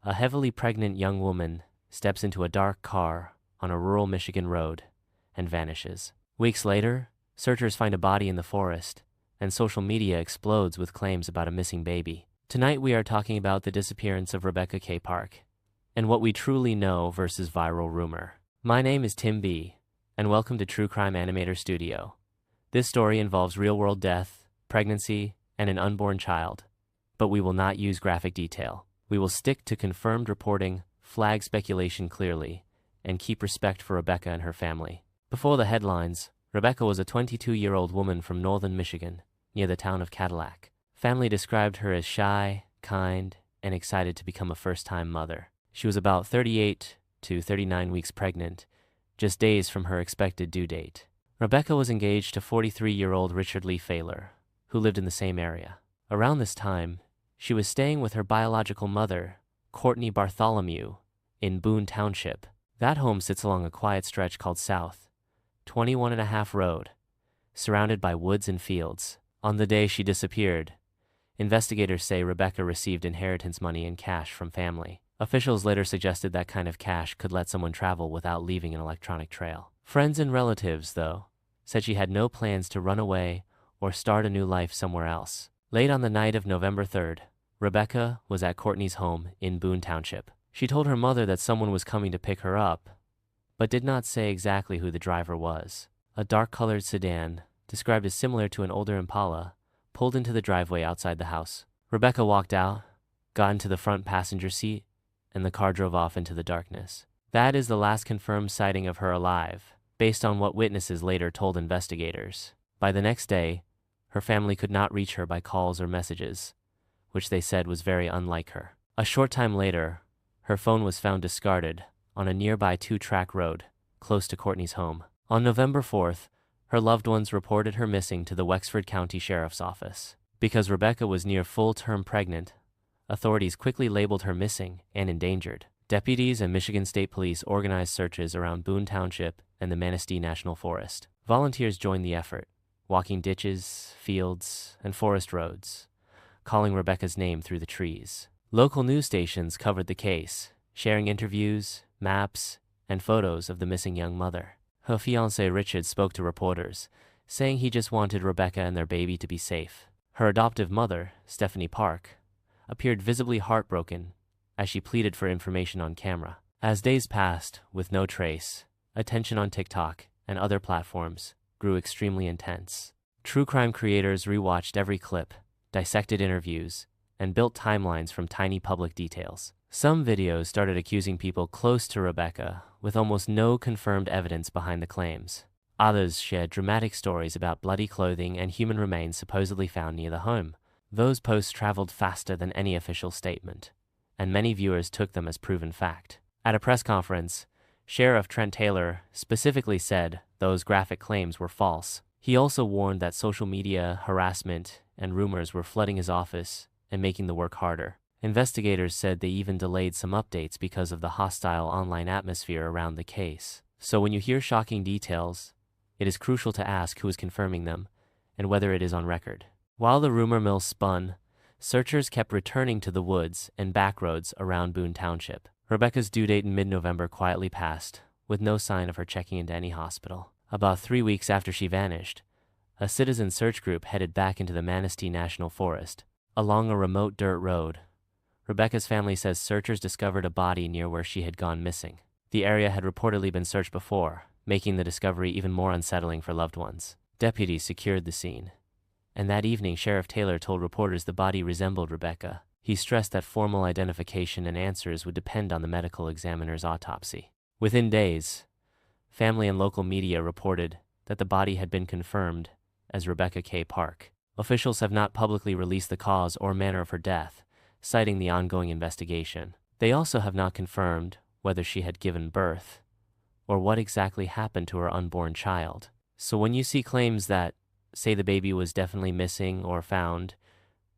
a heavily pregnant young woman steps into a dark car on a rural Michigan road and vanishes. Weeks later, searchers find a body in the forest, and social media explodes with claims about a missing baby. Tonight we are talking about the disappearance of Rebecca K. Park, and what we truly know versus viral rumor. My name is Tim B., and welcome to True Crime Animator Studio. This story involves real-world death, pregnancy, and an unborn child, but we will not use graphic detail. We will stick to confirmed reporting, flag speculation clearly, and keep respect for Rebecca and her family. Before the headlines, Rebecca was a 22-year-old woman from northern Michigan, near the town of Cadillac. Family described her as shy, kind, and excited to become a first-time mother. She was about 38 to 39 weeks pregnant, just days from her expected due date. Rebecca was engaged to 43-year-old Richard Lee Fahler, who lived in the same area. Around this time, she was staying with her biological mother, Courtney Bartholomew, in Boon Township. That home sits along a quiet stretch called South 21.5 Road, surrounded by woods and fields. On the day she disappeared, investigators say Rebecca received inheritance money in cash from family. Officials later suggested that kind of cash could let someone travel without leaving an electronic trail. Friends and relatives, though, said she had no plans to run away or start a new life somewhere else. Late on the night of November 3rd, Rebecca was at Courtney's home in Boon Township. She told her mother that someone was coming to pick her up, but did not say exactly who the driver was. A dark-colored sedan, described as similar to an older Impala, pulled into the driveway outside the house. Rebecca walked out, got into the front passenger seat, and the car drove off into the darkness. That is the last confirmed sighting of her alive, based on what witnesses later told investigators. By the next day, her family could not reach her by calls or messages, which they said was very unlike her. A short time later, her phone was found discarded on a nearby 2-track road, close to Courtney's home. On November 4th, her loved ones reported her missing to the Wexford County Sheriff's Office. Because Rebecca was near full-term pregnant, authorities quickly labeled her missing and endangered. Deputies and Michigan State Police organized searches around Boon Township and the Manistee National Forest. Volunteers joined the effort, walking ditches, fields, and forest roads, calling Rebecca's name through the trees. Local news stations covered the case, sharing interviews, maps, and photos of the missing young mother. Her fiancé Richard spoke to reporters, saying he just wanted Rebecca and their baby to be safe. Her adoptive mother, Stephanie Park, appeared visibly heartbroken as she pleaded for information on camera. As days passed with no trace, attention on TikTok and other platforms grew extremely intense. True crime creators rewatched every clip, dissected interviews, and built timelines from tiny public details. Some videos started accusing people close to Rebecca, with almost no confirmed evidence behind the claims. Others shared dramatic stories about bloody clothing and human remains supposedly found near the home. Those posts traveled faster than any official statement, and many viewers took them as proven fact. At a press conference, Sheriff Trent Taylor specifically said those graphic claims were false. He also warned that social media, harassment, and rumors were flooding his office and making the work harder. Investigators said they even delayed some updates because of the hostile online atmosphere around the case. So when you hear shocking details, it is crucial to ask who is confirming them and whether it is on record. While the rumor mill spun, searchers kept returning to the woods and back roads around Boon Township. Rebecca's due date in mid-November quietly passed, with no sign of her checking into any hospital. About 3 weeks after she vanished, a citizen search group headed back into the Manistee National Forest. Along a remote dirt road, Rebecca's family says searchers discovered a body near where she had gone missing. The area had reportedly been searched before, making the discovery even more unsettling for loved ones. Deputies secured the scene, and that evening Sheriff Taylor told reporters the body resembled Rebecca. He stressed that formal identification and answers would depend on the medical examiner's autopsy. Within days, family and local media reported that the body had been confirmed as Rebecca K. Park. Officials have not publicly released the cause or manner of her death, citing the ongoing investigation. They also have not confirmed whether she had given birth or what exactly happened to her unborn child. So when you see claims that say the baby was definitely missing or found,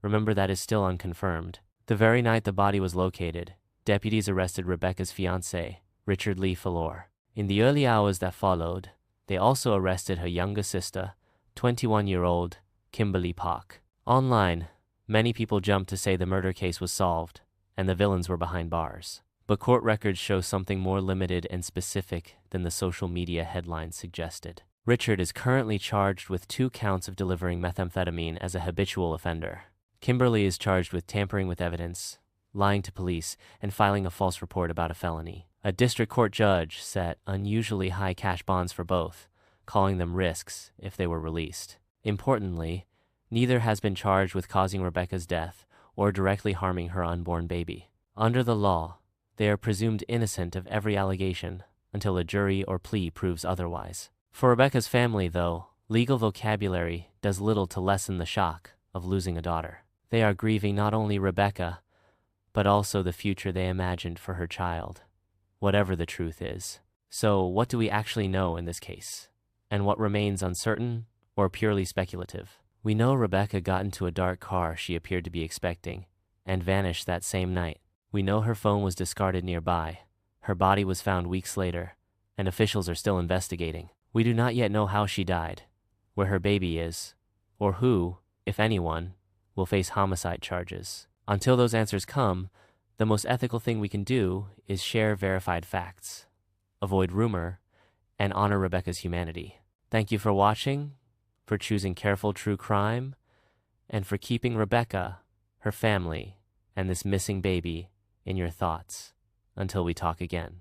remember that is still unconfirmed. The very night the body was located, deputies arrested Rebecca's fiancé, Richard Lee Fahler. In the early hours that followed, they also arrested her younger sister, 21-year-old Kimberly Park. Online, many people jumped to say the murder case was solved and the villains were behind bars. But court records show something more limited and specific than the social media headlines suggested. Richard is currently charged with 2 counts of delivering methamphetamine as a habitual offender. Kimberly is charged with tampering with evidence, lying to police, and filing a false report about a felony. A district court judge set unusually high cash bonds for both, calling them risks if they were released. Importantly, neither has been charged with causing Rebecca's death or directly harming her unborn baby. Under the law, they are presumed innocent of every allegation until a jury or plea proves otherwise. For Rebecca's family, though, legal vocabulary does little to lessen the shock of losing a daughter. They are grieving not only Rebecca, but also the future they imagined for her child, whatever the truth is. So, what do we actually know in this case? And what remains uncertain or purely speculative? We know Rebecca got into a dark car she appeared to be expecting and vanished that same night. We know her phone was discarded nearby, her body was found weeks later, and officials are still investigating. We do not yet know how she died, where her baby is, or who, if anyone, will face homicide charges. Until those answers come, the most ethical thing we can do is share verified facts, avoid rumor, and honor Rebecca's humanity. Thank you for watching, for choosing careful true crime, and for keeping Rebecca, her family, and this missing baby in your thoughts. Until we talk again.